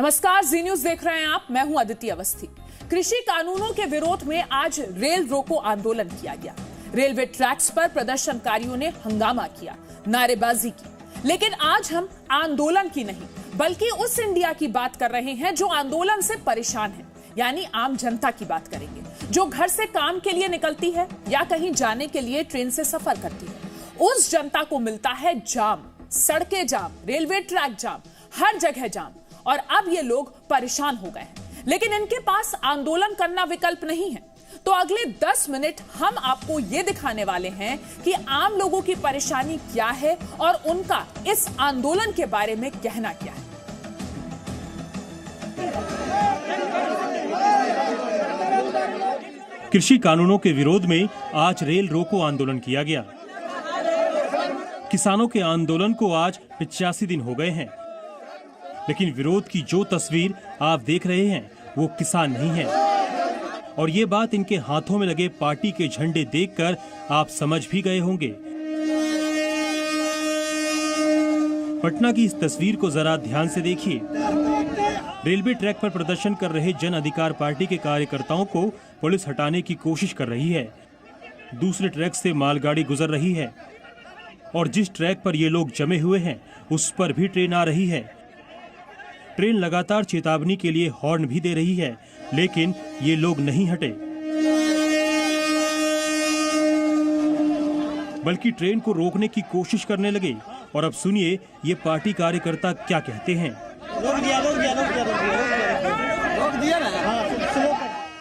नमस्कार, जी न्यूज देख रहे हैं आप। मैं हूं अदिति अवस्थी। कृषि कानूनों के विरोध में आज रेल रोको आंदोलन किया गया। रेलवे ट्रैक्स पर प्रदर्शनकारियों ने हंगामा किया, नारेबाजी की। लेकिन आज हम आंदोलन की नहीं बल्कि उस इंडिया की बात कर रहे हैं जो आंदोलन से परेशान है, यानी आम जनता की बात करेंगे, जो घर से काम के लिए निकलती है या कहीं जाने के लिए ट्रेन से सफर करती है। उस जनता को मिलता है जाम, सड़कें जाम, रेलवे ट्रैक जाम, हर जगह जाम। और अब ये लोग परेशान हो गए हैं, लेकिन इनके पास आंदोलन करना विकल्प नहीं है। तो अगले 10 मिनट हम आपको ये दिखाने वाले हैं कि आम लोगों की परेशानी क्या है और उनका इस आंदोलन के बारे में कहना क्या है। कृषि कानूनों के विरोध में आज रेल रोको आंदोलन किया गया। किसानों के आंदोलन को आज 85 दिन हो गए हैं, लेकिन विरोध की जो तस्वीर आप देख रहे हैं वो किसान नहीं है। और ये बात इनके हाथों में लगे पार्टी के झंडे देखकर आप समझ भी गए होंगे। पटना की इस तस्वीर को जरा ध्यान से देखिए। रेलवे ट्रैक पर प्रदर्शन कर रहे जन अधिकार पार्टी के कार्यकर्ताओं को पुलिस हटाने की कोशिश कर रही है। दूसरे ट्रैक से मालगाड़ी गुजर रही है और जिस ट्रैक पर ये लोग जमे हुए हैं उस पर भी ट्रेन आ रही है। ट्रेन लगातार चेतावनी के लिए हॉर्न भी दे रही है, लेकिन ये लोग नहीं हटे, बल्कि ट्रेन को रोकने की कोशिश करने लगे। और अब सुनिए ये पार्टी कार्यकर्ता क्या कहते हैं।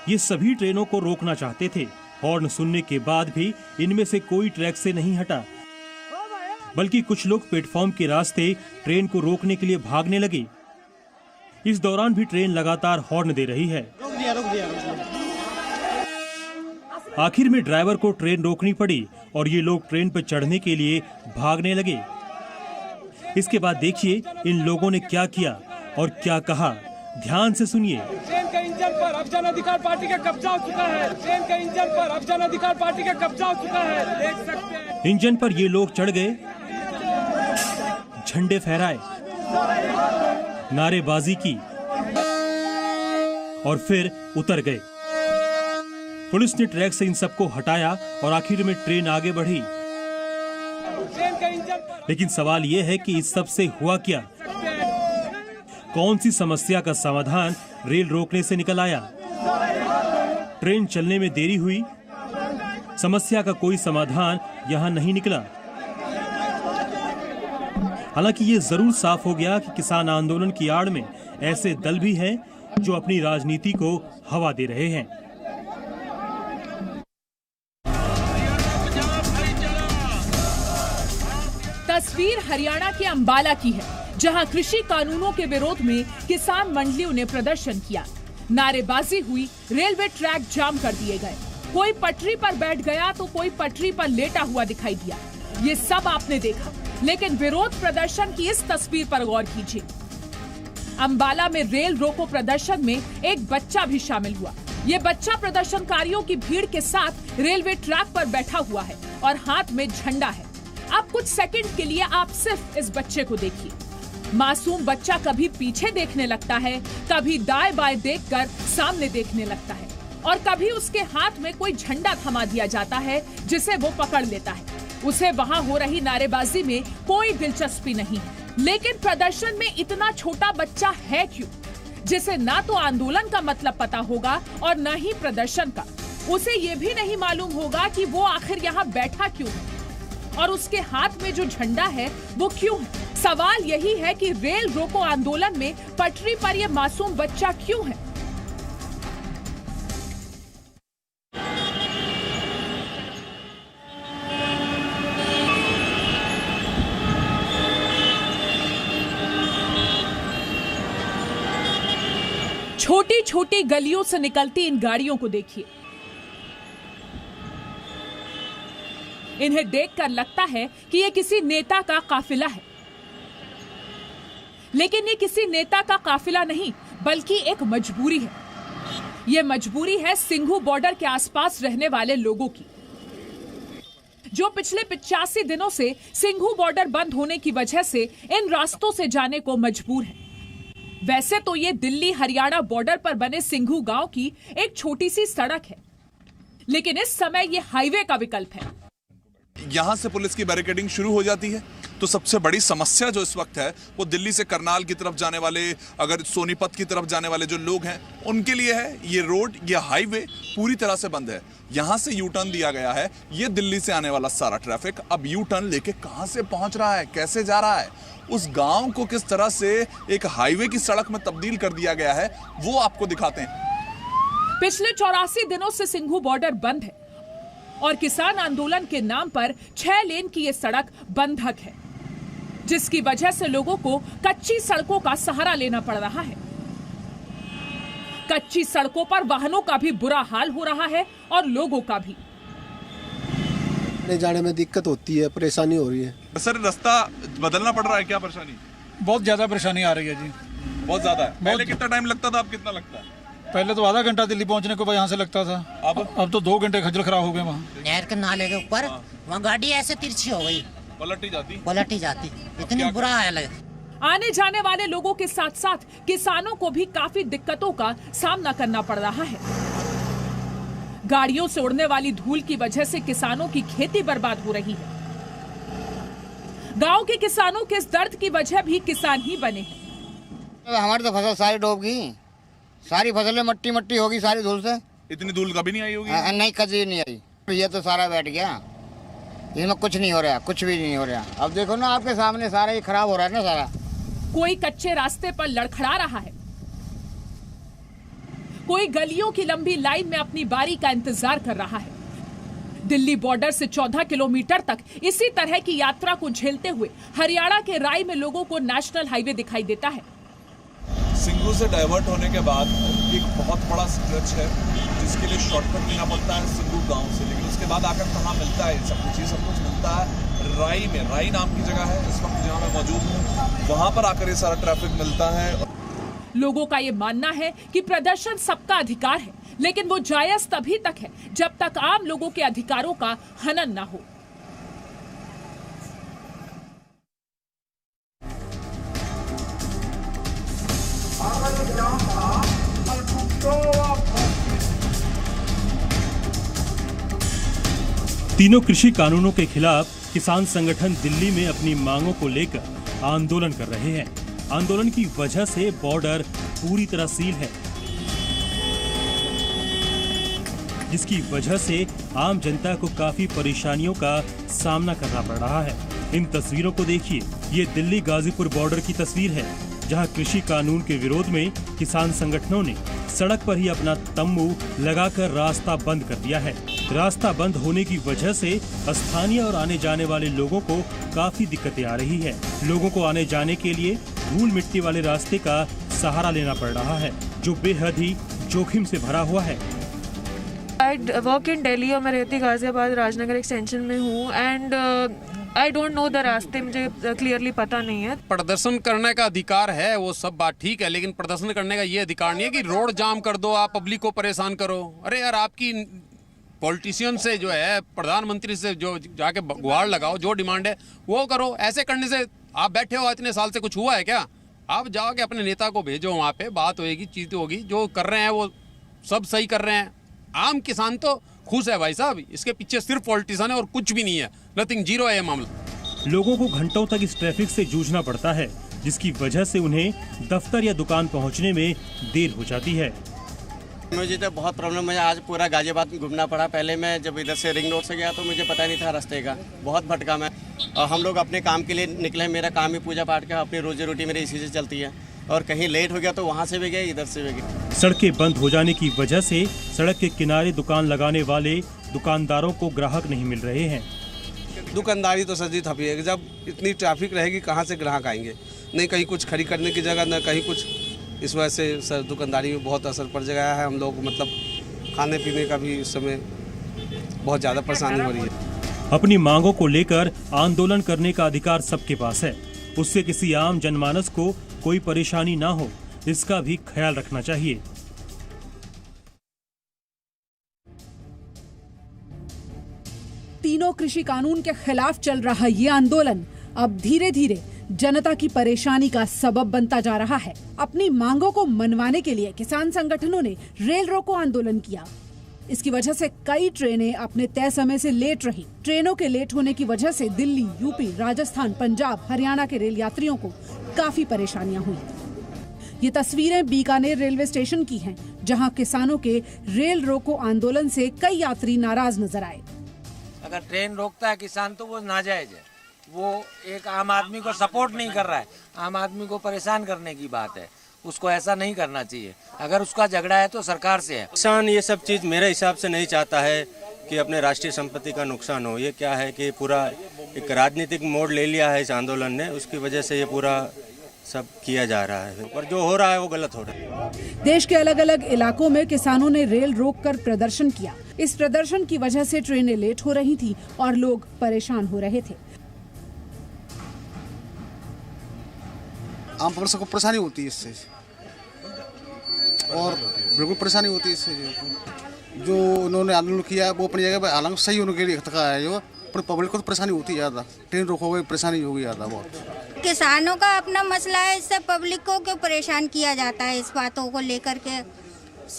ये सभी ट्रेनों को रोकना चाहते थे। हॉर्न सुनने के बाद भी इनमें से कोई ट्रैक से नहीं हटा, बल्कि कुछ लोग प्लेटफॉर्म के रास्ते ट्रेन को रोकने के लिए भागने लगे। इस दौरान भी ट्रेन लगातार हॉर्न दे रही है। आखिर में ड्राइवर को ट्रेन रोकनी पड़ी और ये लोग ट्रेन पर चढ़ने के लिए भागने लगे। इसके बाद देखिए इन लोगों ने क्या किया और क्या कहा, ध्यान से सुनिए। ट्रेन के इंजन पर अब जन अधिकार पार्टी का कब्जा हो चुका है। ट्रेन के इंजन पर अब जन अधिकार पार्टी का कब्जा हो चुका है, देख सकते हैं। इंजन पर ये लोग चढ़ गए, झंडे फहराए, नारेबाजी की और फिर उतर गए। पुलिस ने ट्रैक से इन सबको हटाया और आखिर में ट्रेन आगे बढ़ी। लेकिन सवाल यह है कि इस सब से हुआ क्या? कौन सी समस्या का समाधान रेल रोकने से निकल आया? ट्रेन चलने में देरी हुई, समस्या का कोई समाधान यहाँ नहीं निकला। हालांकि ये जरूर साफ हो गया कि किसान आंदोलन की आड़ में ऐसे दल भी हैं जो अपनी राजनीति को हवा दे रहे हैं। तस्वीर हरियाणा के अंबाला की है, जहां कृषि कानूनों के विरोध में किसान मंडलियों ने प्रदर्शन किया, नारेबाजी हुई, रेलवे ट्रैक जाम कर दिए गए। कोई पटरी पर बैठ गया तो कोई पटरी पर लेटा हुआ दिखाई दिया। ये सब आपने देखा, लेकिन विरोध प्रदर्शन की इस तस्वीर पर गौर कीजिए। अंबाला में रेल रोको प्रदर्शन में एक बच्चा भी शामिल हुआ। ये बच्चा प्रदर्शनकारियों की भीड़ के साथ रेलवे ट्रैक पर बैठा हुआ है और हाथ में झंडा है। अब कुछ सेकंड के लिए आप सिर्फ इस बच्चे को देखिए। मासूम बच्चा कभी पीछे देखने लगता है, कभी दाएं बाएं देखकर सामने देखने लगता है और कभी उसके हाथ में कोई झंडा थमा दिया जाता है जिसे वो पकड़ लेता है। उसे वहां हो रही नारेबाजी में कोई दिलचस्पी नहीं है। लेकिन प्रदर्शन में इतना छोटा बच्चा है क्यों, जिसे ना तो आंदोलन का मतलब पता होगा और न ही प्रदर्शन का। उसे ये भी नहीं मालूम होगा कि वो आखिर यहाँ बैठा क्यों है और उसके हाथ में जो झंडा है वो क्यों है। सवाल यही है कि रेल रोको आंदोलन में पटरी पर यह मासूम बच्चा क्यों है। छोटी छोटी गलियों से निकलती इन गाड़ियों को देखिए। इन्हें देखकर लगता है कि ये किसी नेता का काफिला है, लेकिन ये किसी नेता का काफिला नहीं बल्कि एक मजबूरी है। ये मजबूरी है सिंघू बॉर्डर के आसपास रहने वाले लोगों की, जो पिछले 85 दिनों से सिंघू बॉर्डर बंद होने की वजह से इन रास्तों से जाने को मजबूर है। वैसे तो ये दिल्ली हरियाणा बॉर्डर पर बने सिंघू गांव की एक छोटी सी सड़क है, लेकिन इस समय ये हाईवे का विकल्प है। यहां से पुलिस की बैरिकेडिंग शुरू हो जाती है, तो सबसे बड़ी समस्या जो इस वक्त है वो दिल्ली से करनाल की तरफ जाने वाले, अगर सोनीपत की तरफ जाने वाले जो लोग हैं उनके लिए है। ये रोड, ये हाईवे पूरी तरह से बंद है। यहां से यू टर्न दिया गया है, ये दिल्ली से आने वाला सारा ट्रैफिक अब यू टर्न लेके कहां से पहुंच रहा है, कैसे जा रहा है, उस गांव को किस तरह से एक हाईवे की सड़क में तब्दील कर दिया गया है, वो आपको दिखाते हैं। पिछले 84 दिनों से सिंघू बॉर्डर बंद है और किसान आंदोलन के नाम पर 6 लेन की ये सड़क बंधक है, जिसकी वजह से लोगों को कच्ची सड़कों का सहारा लेना पड़ रहा है। कच्ची सड़कों पर वाहनों का भी बुरा हाल हो रहा है और लोगों का भी। ले जाने में दिक्कत होती है, परेशानी हो रही है। सर, रास्ता बदलना पड़ रहा है, क्या परेशानी? बहुत ज्यादा परेशानी आ रही है जी। बहुत ज्यादा है। पहले कितना टाइम लगता था, अब कितना लगता है? पहले तो आधा घंटा दिल्ली पहुंचने को यहाँ से लगता था, अब तो 2 घंटे खज्जल खराब हो गए। वहाँ नहर के नाले के ऊपर वहाँ गाड़ी ऐसे तिरछी हो गई, पलट ही जाती। इतनी बुरा हाल है। आने जाने वाले लोगों के साथ साथ किसानों को भी काफी दिक्कतों का सामना करना पड़ रहा है। गाड़ियों से उड़ने वाली धूल की वजह से किसानों की खेती बर्बाद हो रही है। गांव के किसानों के इस दर्द की वजह भी किसान ही बने हैं। हमारी तो फसल सारी डूब गई, सारी फसलें मट्टी मट्टी होगी सारी धूल से। इतनी धूल कभी नहीं आई होगी? नहीं, कभी नहीं आई। ये तो सारा बैठ गया, इसमें कुछ नहीं हो रहा, कुछ भी नहीं हो रहा। अब देखो ना, आपके सामने सारा ये खराब हो रहा है ना सारा। कोई कच्चे रास्ते पर लड़खड़ा रहा है, कोई गलियों की लंबी लाइन में अपनी बारी का इंतजार कर रहा है। दिल्ली बॉर्डर से 14 किलोमीटर तक इसी तरह की यात्रा को झेलते हुए हरियाणा के राय में लोगों को नेशनल हाईवे दिखाई देता है। सिंघू से डाइवर्ट होने के बाद एक बहुत बड़ा स्ट्रेच है जिसके लिए शॉर्टकट लेना पड़ता है सिंघू गांव से, लेकिन उसके बाद आकर कहाँ मिलता है सब कुछ? ये सब कुछ मिलता है राई में। राई नाम की जगह है इस वक्त जहाँ मैं मौजूद हूँ, वहां पर आकर ये सारा ट्रैफिक मिलता है। लोगों का ये मानना है कि प्रदर्शन सबका अधिकार है, लेकिन वो जायज तभी तक है जब तक आम लोगों के अधिकारों का हनन न हो। तीनों कृषि कानूनों के खिलाफ किसान संगठन दिल्ली में अपनी मांगों को लेकर आंदोलन कर रहे हैं। आंदोलन की वजह से बॉर्डर पूरी तरह सील है, जिसकी वजह से आम जनता को काफी परेशानियों का सामना करना पड़ रहा है। इन तस्वीरों को देखिए, ये दिल्ली गाजीपुर बॉर्डर की तस्वीर है, जहां कृषि कानून के विरोध में किसान संगठनों ने सड़क पर ही अपना तंबू लगाकर रास्ता बंद कर दिया है। रास्ता बंद होने की वजह से स्थानीय और आने जाने वाले लोगों को काफी दिक्कतें आ रही है। लोगों को आने जाने के लिए धूल मिट्टी वाले रास्ते का सहारा लेना पड़ रहा है, जो बेहद ही जोखिम से भरा हुआ है। I work in Delhi और मैं रहती गाजियाबाद राजनगर एक्सटेंशन में हूँ and I don't know the रास्ते मुझे क्लियरली पता नहीं है। प्रदर्शन करने का अधिकार है, वो सब बात ठीक है, लेकिन प्रदर्शन करने का ये अधिकार नहीं है कि रोड जाम कर दो, आप पब्लिक को परेशान करो। अरे यार, आपकी पॉलिटिशियन से जो है, प्रधानमंत्री से जो जाके गुहार लगाओ, जो डिमांड है वो करो। ऐसे करने से आप बैठे हो इतने साल से कुछ हुआ है क्या? आप जाके अपने नेता को भेजो, वहाँ पे बात होगी, चीज होगी। जो कर रहे हैं वो सब सही कर रहे हैं। आम किसान तो खुश है भाई साहब, इसके पीछे सिर्फ पॉलिटिशियन है और कुछ भी नहीं है, नथिंग, जीरो है ये मामला। लोगों को घंटों तक इस ट्रैफिक से जूझना पड़ता है, जिसकी वजह से उन्हें दफ्तर या दुकान पहुंचने में देर हो जाती है। मुझे तो बहुत प्रॉब्लम है, आज पूरा गाजियाबाद घूमना पड़ा। पहले मैं जब इधर से रिंग रोड से गया तो मुझे पता नहीं था रास्ते का, बहुत भटका मैं। और हम लोग अपने काम के लिए निकले, मेरा काम ही पूजा पाठ का, अपनी रोजी रोटी मेरी इसी से चलती है, और कहीं लेट हो गया तो वहाँ से भी गए, इधर से भी गए। सड़कें बंद हो जाने की वजह से सड़क के किनारे दुकान लगाने वाले दुकानदारों को ग्राहक नहीं मिल रहे हैं। दुकानदारी तो सजी थपी है, जब इतनी ट्रैफिक रहेगी कहाँ से ग्राहक आएंगे? नहीं कहीं कुछ खरीद करने की जगह, न कहीं कुछ। इस वजह से सर दुकानदारी में बहुत असर पड़ गया है। हम लोग मतलब खाने पीने का भी इस समय बहुत ज़्यादा परेशानी हो रही है। अपनी मांगों को लेकर आंदोलन करने का अधिकार सबके पास है, उससे किसी आम जनमानस को कोई परेशानी ना हो, इसका भी ख्याल रखना चाहिए। तीनों कृषि कानून के खिलाफ चल रहा ये आंदोलन अब धीरे धीरे जनता की परेशानी का सबब बनता जा रहा है। अपनी मांगों को मनवाने के लिए किसान संगठनों ने रेल रोको आंदोलन किया। इसकी वजह से कई ट्रेनें अपने तय समय से लेट रही। ट्रेनों के लेट होने की वजह से दिल्ली, यूपी, राजस्थान, पंजाब, हरियाणा के रेल यात्रियों को काफी परेशानियां हुई। ये तस्वीरें बीकानेर रेलवे स्टेशन की हैं, जहां किसानों के रेल रोको आंदोलन से कई यात्री नाराज नजर आए। अगर ट्रेन रोकता है किसान तो वो नाजायज है, वो एक आम आदमी को सपोर्ट नहीं कर रहा है, आम आदमी को परेशान करने की बात है। उसको ऐसा नहीं करना चाहिए। अगर उसका झगड़ा है तो सरकार से है। किसान ये सब चीज़ मेरे हिसाब से नहीं चाहता है कि अपने राष्ट्रीय संपत्ति का नुकसान हो। ये क्या है कि पूरा एक राजनीतिक मोड़ ले लिया है इस आंदोलन ने, उसकी वजह से ये पूरा सब किया जा रहा है, पर जो हो रहा है वो गलत हो रहा है। देश के अलग अलग इलाकों में किसानों ने रेल रोककर प्रदर्शन किया। इस प्रदर्शन की वजह से ट्रेनें लेट हो रही थी और लोग परेशान हो रहे थे। आम पब्लिक को परेशानी होती है इससे, और बिल्कुल परेशानी होती है इससे। जो उन्होंने आंदोलन किया है वो अपनी जगह पर हालांकि सही उनके लिए का है, जो पर पब्लिक को तो परेशानी होती है ज़्यादा। ट्रेन रोकोगे परेशानी होगी ज़्यादा बहुत। किसानों का अपना मसला है, इससे पब्लिक को क्यों परेशान किया जाता है इस बातों को लेकर के।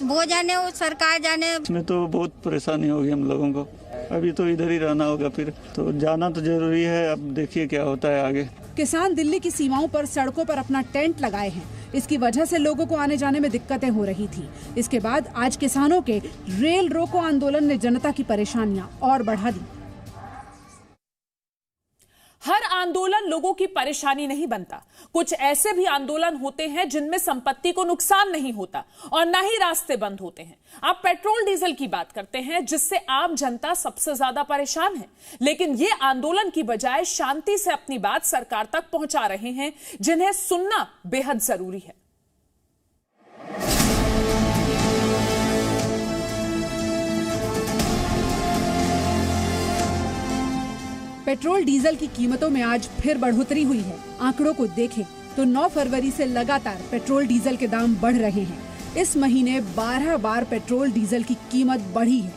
वो जाने, वो सरकार जाने। इसमें तो बहुत परेशानी होगी हम लोगों को। अभी तो इधर ही रहना होगा, फिर तो जाना तो जरूरी है। अब देखिए क्या होता है आगे। किसान दिल्ली की सीमाओं पर सड़कों पर अपना टेंट लगाए हैं। इसकी वजह से लोगों को आने जाने में दिक्कतें हो रही थी। इसके बाद आज किसानों के रेल रोको आंदोलन ने जनता की परेशानियां और बढ़ा दी। हर आंदोलन लोगों की परेशानी नहीं बनता। कुछ ऐसे भी आंदोलन होते हैं जिनमें संपत्ति को नुकसान नहीं होता और न ही रास्ते बंद होते हैं। आप पेट्रोल डीजल की बात करते हैं, जिससे आम जनता सबसे ज्यादा परेशान है, लेकिन ये आंदोलन की बजाय शांति से अपनी बात सरकार तक पहुंचा रहे हैं, जिन्हें सुनना बेहद जरूरी है। पेट्रोल डीजल की कीमतों में आज फिर बढ़ोतरी हुई है। आंकड़ों को देखें तो 9 फरवरी से लगातार पेट्रोल डीजल के दाम बढ़ रहे हैं। इस महीने 12 बार पेट्रोल डीजल की कीमत बढ़ी है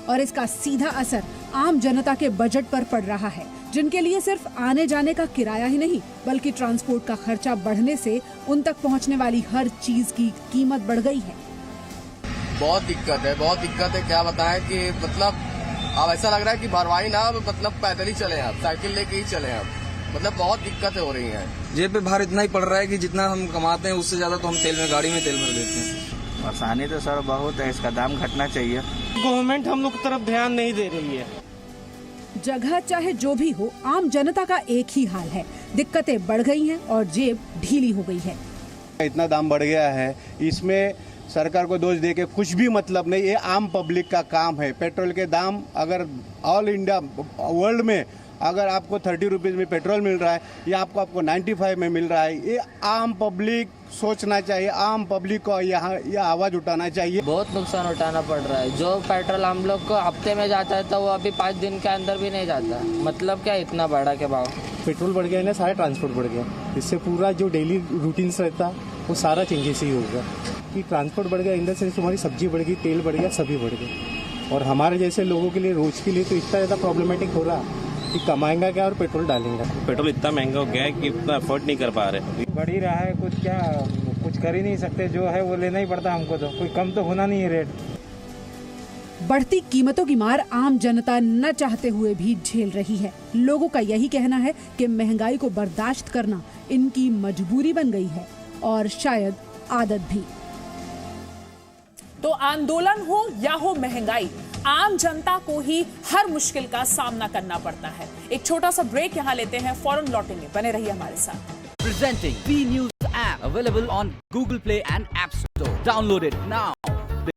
और इसका सीधा असर आम जनता के बजट पर पड़ रहा है, जिनके लिए सिर्फ आने जाने का किराया ही नहीं बल्कि ट्रांसपोर्ट का खर्चा बढ़ने से उन तक पहुंचने वाली हर चीज की कीमत बढ़ गई है। बहुत दिक्कत है। क्या बताएं कि मतलब अब ऐसा लग रहा है कि भरवाई ना, मतलब पैदल ही चले, आप साइकिल लेके ही चले, आप मतलब बहुत दिक्कतें हो रही हैं। जेब पे भार इतना ही पड़ रहा है कि जितना हम कमाते हैं उससे ज्यादा तो हम गाड़ी में तेल भर देते हैं। परेशानी तो सर बहुत है, इसका दाम घटना चाहिए। गवर्नमेंट हम लोग की तरफ ध्यान नहीं दे रही है। जगह चाहे जो भी हो, आम जनता का एक ही हाल है, दिक्कतें बढ़ गई हैं और जेब ढीली हो गई है। इतना दाम बढ़ गया है, इसमें सरकार को दोष देके कुछ भी मतलब नहीं। ये आम पब्लिक का काम है। पेट्रोल के दाम अगर ऑल इंडिया वर्ल्ड में अगर आपको 30 रुपीज़ में पेट्रोल मिल रहा है या आपको 95 में मिल रहा है, ये आम पब्लिक सोचना चाहिए। आम पब्लिक को यहाँ यह आवाज़ उठाना चाहिए। बहुत नुकसान उठाना पड़ रहा है। जो पेट्रोल हम लोग को हफ्ते में जाता है तो वो अभी 5 दिन के अंदर भी नहीं जाता। मतलब क्या इतना बढ़ा के भाव। पेट्रोल बढ़ गया है ना, सारा ट्रांसपोर्ट बढ़ गया। इससे पूरा जो डेली रूटीन्स रहता वो सारा चेंजेस ही होगा कि ट्रांसपोर्ट बढ़ गया, इन द सेंस तुम्हारी सब्जी बढ़ गई, तेल बढ़ गया, सभी बढ़ गए। और हमारे जैसे लोगों के लिए रोज के लिए तो इतना ज़्यादा प्रॉब्लमेटिक हो रहा कि कमाएंगा क्या और पेट्रोल डालेंगे। पेट्रोल इतना महंगा हो गया है कि इतना अफोर्ड नहीं कर पा रहे। बढ़ ही रहा है, कुछ कर ही नहीं सकते। जो है वो लेना ही पड़ता हमको, तो कोई कम तो होना नहीं है रेट। बढ़ती कीमतों की मार आम जनता न चाहते हुए भी झेल रही है। लोगों का यही कहना है कि महंगाई को बर्दाश्त करना इनकी मजबूरी बन गई है और शायद आदत भी। तो आंदोलन हो या हो महंगाई, आम जनता को ही हर मुश्किल का सामना करना पड़ता है। एक छोटा सा ब्रेक यहाँ लेते हैं, फौरन लौटेंगे, बने रहिए हमारे साथ। Presenting B News app available on Google Play and App Store. Download it now.